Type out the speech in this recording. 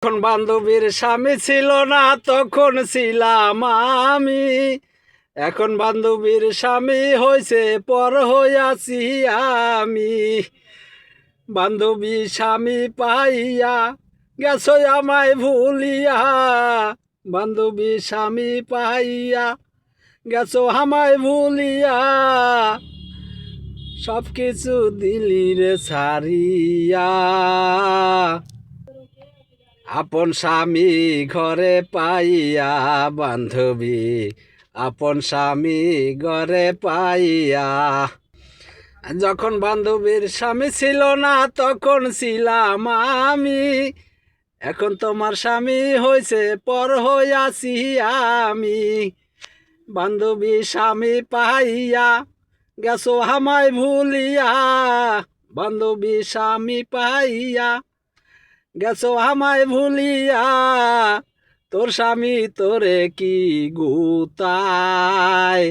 এখন বান্ধবীর স্বামী ছিল না তখন ছিলাম আমি, এখন বান্ধবীর স্বামী হয়েছে পর হইয়াছি আমি। বান্ধবী স্বামী পাইয়া গেছো আমায় ভুলিয়া, বান্ধবী স্বামী পাইয়া গেছো আমায় ভুলিয়া, সব কিছু দিলি রে ছাড়িয়া। আপন স্বামী ঘরে পাইয়া বান্ধবী, আপন স্বামী ঘরে পাইয়া। যখন বান্ধবীর স্বামী ছিল না তখন ছিলাম আমি, এখন তোমার স্বামী হয়েছে পর হইয়াছি আমি। বান্ধবী স্বামী পাইয়া গেছো আমায় ভুলিয়া, বান্ধবী স্বামী পাইয়া গেছো আমায় ভুলিয়া, তোর স্বামী তোরে কি গুতায়।